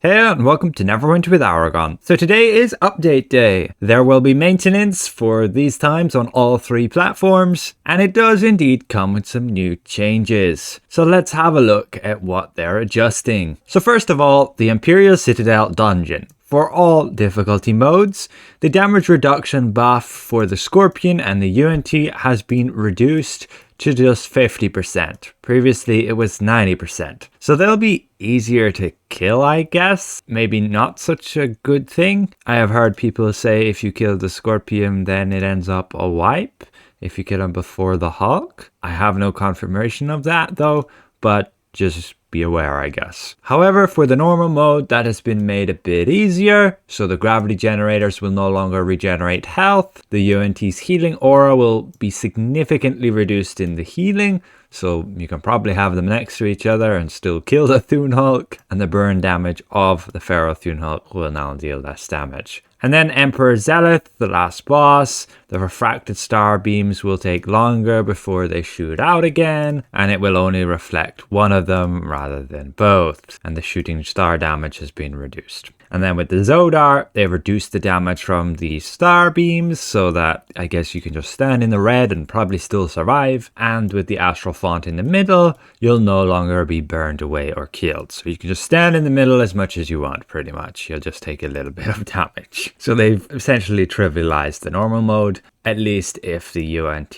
Hey and welcome to Neverwinter with Aragon. So today is update day. There will be maintenance for these times on all three platforms, and it does indeed come with some new changes. So let's have a look at what they're adjusting. So first of all, the Imperial Citadel dungeon. For all difficulty modes, the damage reduction buff for the Scorpion and the UNT has been reduced to just 50%. Previously, it was 90%. So they'll be easier to kill, I guess. Maybe not such a good thing. I have heard people say if you kill the Scorpion, then it ends up a wipe. If you kill him before the Hulk. I have no confirmation of that though, but just be aware, I guess. However, for the normal mode, that has been made a bit easier. So the gravity generators will no longer regenerate health. The UNT's healing aura will be significantly reduced in the healing. So you can probably have them next to each other and still kill the Thun Hulk. And the burn damage of the Pharaoh Thun Hulk will now deal less damage. And then Emperor Zealot, the last boss, the refracted star beams will take longer before they shoot out again, and it will only reflect one of them rather than both, and the shooting star damage has been reduced. And then with the Zodar, they've reduced the damage from the star beams so that I guess you can just stand in the red and probably still survive. And with the Astral Font in the middle, you'll no longer be burned away or killed. So you can just stand in the middle as much as you want, pretty much. You'll just take a little bit of damage. So they've essentially trivialized the normal mode, at least if the UNT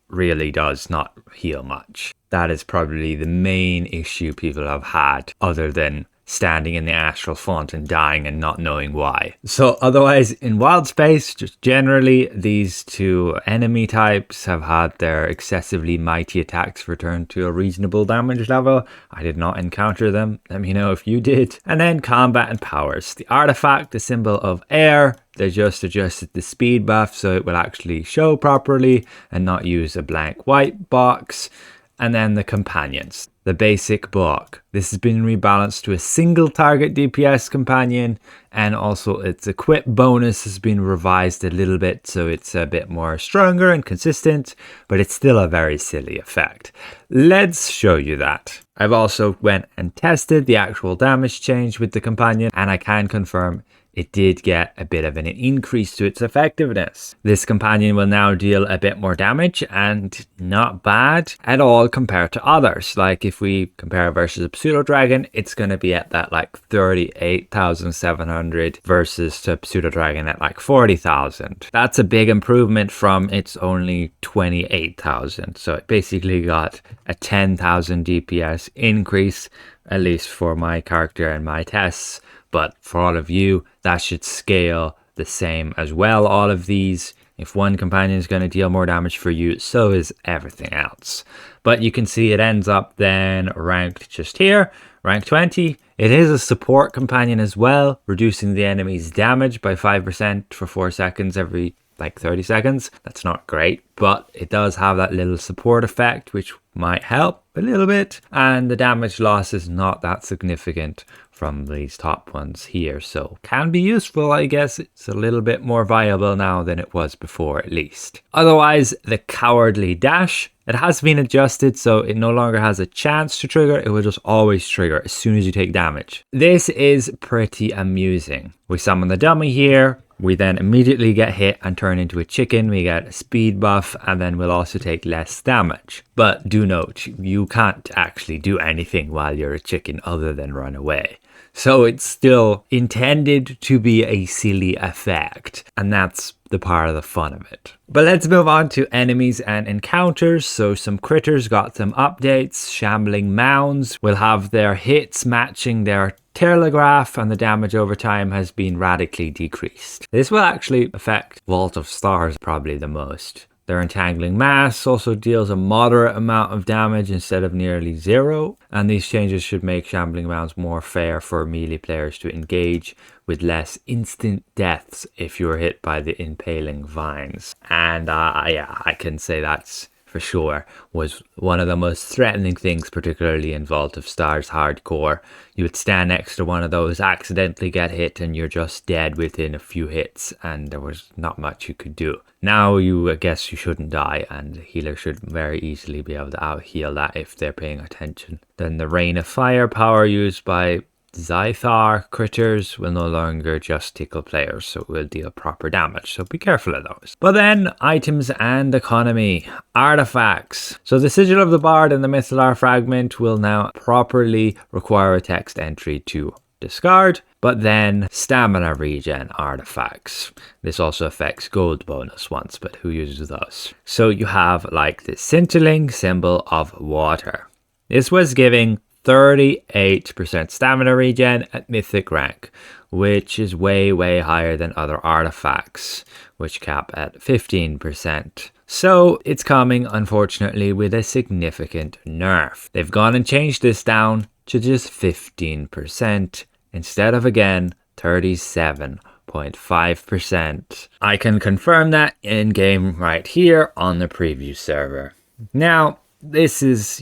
really does not heal much. That is probably the main issue people have had, other than standing in the Astral Font and dying and not knowing why. So otherwise, in Wild Space, just generally, these two enemy types have had their excessively mighty attacks returned to a reasonable damage level. I did not encounter them. Let me know if you did. And then combat and powers. The artifact, the symbol of air, they just adjusted the speed buff so it will actually show properly and not use a blank white box. And then the companions, the Basic Bok. This has been rebalanced to a single target DPS companion, and also its equip bonus has been revised a little bit so it's a bit more stronger and consistent, but it's still a very silly effect. Let's show you that. I've also went and tested the actual damage change with the companion, and I can confirm it did get a bit of an increase to its effectiveness. This companion will now deal a bit more damage, and not bad at all compared to others. Like if we compare versus a Pseudo Dragon, it's going to be at that like 38,700 versus a Pseudo Dragon at like 40,000. That's a big improvement from its only 28,000. So it basically got a 10,000 DPS increase, at least for my character and my tests. But for all of you, that should scale the same as well. All of these, if one companion is going to deal more damage for you, so is everything else. But you can see it ends up then ranked just here, rank 20. It is a support companion as well, reducing the enemy's damage by 5% for 4 seconds every like 30 seconds. That's not great, but it does have that little support effect, which might help a little bit. And the damage loss is not that significant from these top ones here, so can be useful. I guess it's a little bit more viable now than it was before, at least. Otherwise, the Cowardly Dash, it has been adjusted so it no longer has a chance to trigger. It will just always trigger as soon as you take damage. This is pretty amusing. We summon the dummy here. We then immediately get hit and turn into a chicken. We get a speed buff, and then we'll also take less damage. But do note, you can't actually do anything while you're a chicken other than run away. So it's still intended to be a silly effect, and that's the part of the fun of it. But let's move on to enemies and encounters. So some critters got some updates. Shambling Mounds will have their hits matching their telegraph, and the damage over time has been radically decreased. This will actually affect Vault of Stars probably the most. Their Entangling Mass also deals a moderate amount of damage instead of nearly zero, and these changes should make Shambling Mounds more fair for melee players to engage, with less instant deaths if you're hit by the Impaling Vines. And yeah, I can say that's for sure was one of the most threatening things, particularly in Vault of Stars hardcore. You would stand next to one of those, accidentally get hit, and you're just dead within a few hits, and there was not much you could do. Now I guess you shouldn't die, and the healer should very easily be able to out heal that if they're paying attention. Then the Rain of Fire power used by Zythar critters will no longer just tickle players, so it will deal proper damage, so be careful of those. But then, items and economy. Artifacts. So the Sigil of the Bard and the Mythallar Fragment will now properly require a text entry to discard, but then stamina regen artifacts. This also affects gold bonus once, but who uses those? So you have like the Scintillating Symbol of Water. This was giving 38% stamina regen at mythic rank, which is way higher than other artifacts, which cap at 15%. So it's coming, unfortunately, with a significant nerf. They've gone and changed this down to just 15% instead of, again, 37.5%. I can confirm that in game right here on the preview server. Now, this is,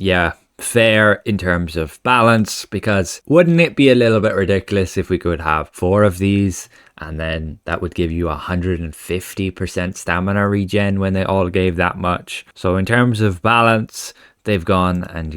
fair in terms of balance, because wouldn't it be a little bit ridiculous if we could have 4 of these and then that would give you 150% stamina regen when they all gave that much? So in terms of balance, they've gone and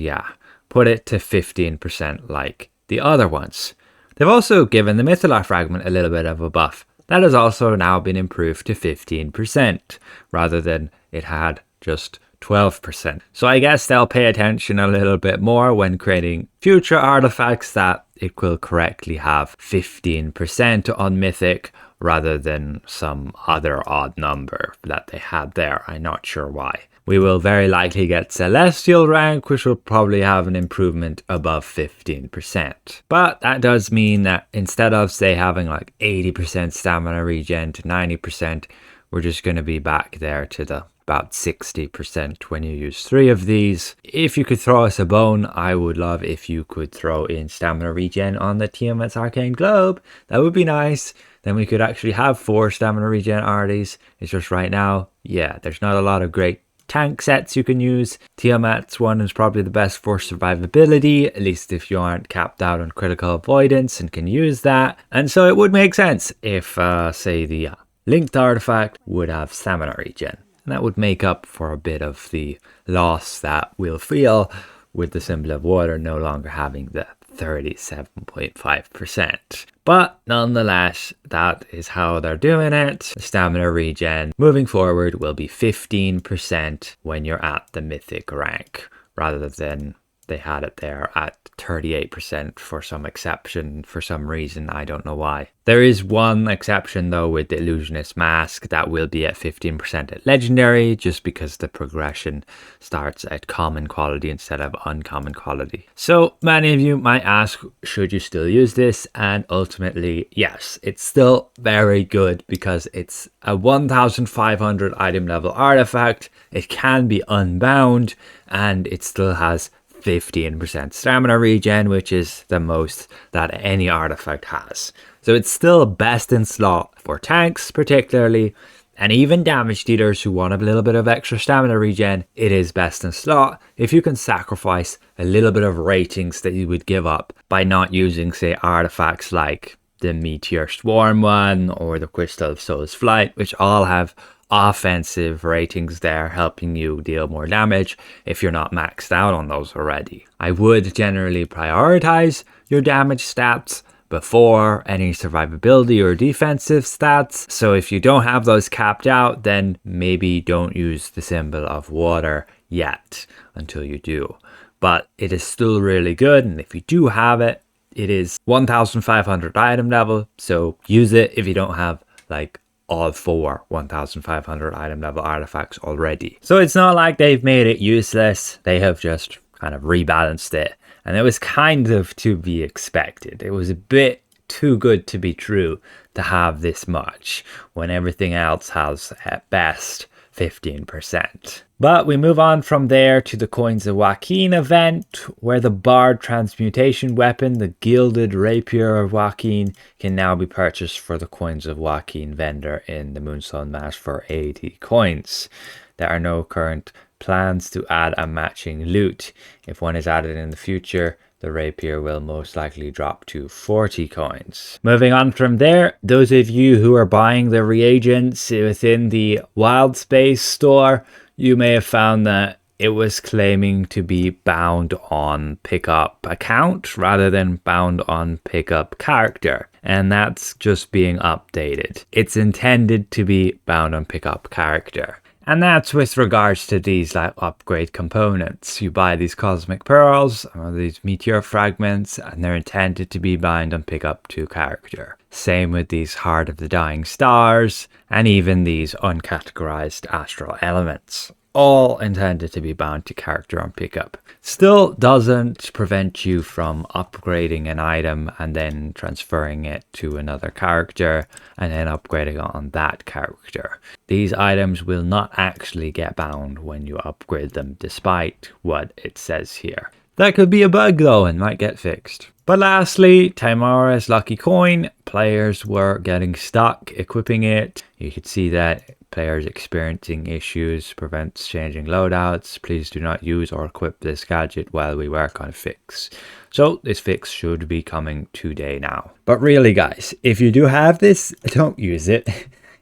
put it to 15% like the other ones. They've also given the Mythallar Fragment a little bit of a buff. That has also now been improved to 15% rather than it had just 12%. So I guess they'll pay attention a little bit more when creating future artifacts that it will correctly have 15% on Mythic rather than some other odd number that they had there. I'm not sure why. We will very likely get Celestial rank, which will probably have an improvement above 15%. But that does mean that instead of, say, having like 80% stamina regen to 90%, we're just going to be back there to the about 60% when you use 3 of these. If you could throw us a bone, I would love if you could throw in stamina regen on the Tiamat's Arcane Globe. That would be nice. Then we could actually have 4 stamina regen arties. It's just right now, there's not a lot of great tank sets you can use. Tiamat's one is probably the best for survivability, at least if you aren't capped out on critical avoidance and can use that. And so it would make sense if, say, the linked artifact would have stamina regen. And that would make up for a bit of the loss that we'll feel with the Symbol of Water no longer having the 37.5%. But nonetheless, that is how they're doing it. The stamina regen moving forward will be 15% when you're at the mythic rank, rather than they had it there at 38% for some exception, for some reason, I don't know why. There is one exception though with the Illusionist Mask that will be at 15% at Legendary, just because the progression starts at common quality instead of uncommon quality. So many of you might ask, should you still use this? And ultimately, yes, it's still very good because it's a 1500 item level artifact. It can be unbound and it still has 15% stamina regen, which is the most that any artifact has. So it's still best in slot for tanks particularly, and even damage dealers who want a little bit of extra stamina regen. It is best in slot if you can sacrifice a little bit of ratings that you would give up by not using, say, artifacts like the Meteor Swarm one or the Crystal of Soul's Flight, which all have offensive ratings there, helping you deal more damage if you're not maxed out on those already. I would generally prioritize your damage stats before any survivability or defensive stats. So if you don't have those capped out, then maybe don't use the Symbol of Water yet until you do. But it is still really good, and if you do have it, it is 1500 item level, so use it if you don't have like all 4 1500 item level artifacts already. So it's not like they've made it useless, they have just kind of rebalanced it, and it was kind of to be expected. It was a bit too good to be true to have this much when everything else has at best 15%. But we move on from there to the Coins of Joaquin event, where the Bard transmutation weapon, the Gilded Rapier of Joaquin, can now be purchased for the Coins of Joaquin vendor in the Moonstone Mask for 80 coins. There are no current plans to add a matching loot. If one is added in the future, the rapier will most likely drop to 40 coins. Moving on from there, those of you who are buying the reagents within the Wild Space store, you may have found that it was claiming to be bound on pickup account rather than bound on pickup character. And that's just being updated. It's intended to be bound on pickup character. And that's with regards to these like upgrade components. You buy these cosmic pearls or these meteor fragments, and they're intended to be bound on pickup to character. Same with these Heart of the Dying Stars, and even these uncategorized astral elements. All intended to be bound to character on pickup. Still doesn't prevent you from upgrading an item and then transferring it to another character and then upgrading on that character. These items will not actually get bound when you upgrade them, despite what it says here. That could be a bug though and might get fixed. But lastly, Tymora's lucky coin. Players were getting stuck equipping it. You could see that players experiencing issues prevents changing loadouts. Please do not use or equip this gadget while we work on a fix. So this fix should be coming today now. But really guys, if you do have this, don't use it.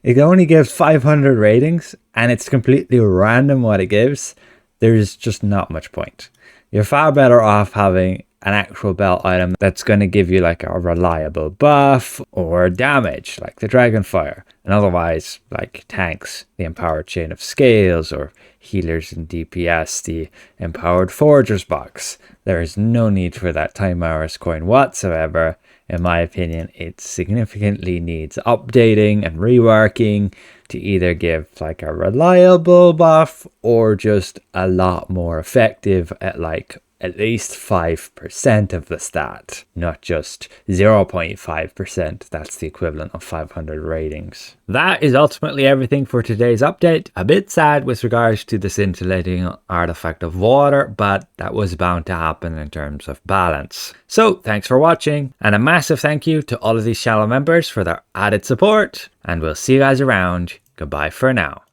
It only gives 500 ratings and it's completely random what it gives. There's just not much point. You're far better off having an actual belt item that's going to give you like a reliable buff or damage like the Dragonfire, and otherwise like tanks, the Empowered Chain of Scales, or healers and DPS, the Empowered Forger's Box. There is no need for that Tymora's coin whatsoever. In my opinion, it significantly needs updating and reworking to either give like a reliable buff or just a lot more effective at like at least 5% of the stat, not just 0.5%. That's the equivalent of 500 ratings. That is ultimately everything for today's update. A bit sad with regards to the scintillating artifact of water, but that was bound to happen in terms of balance. So thanks for watching, and a massive thank you to all of these channel members for their added support, and we'll see you guys around. Goodbye for now.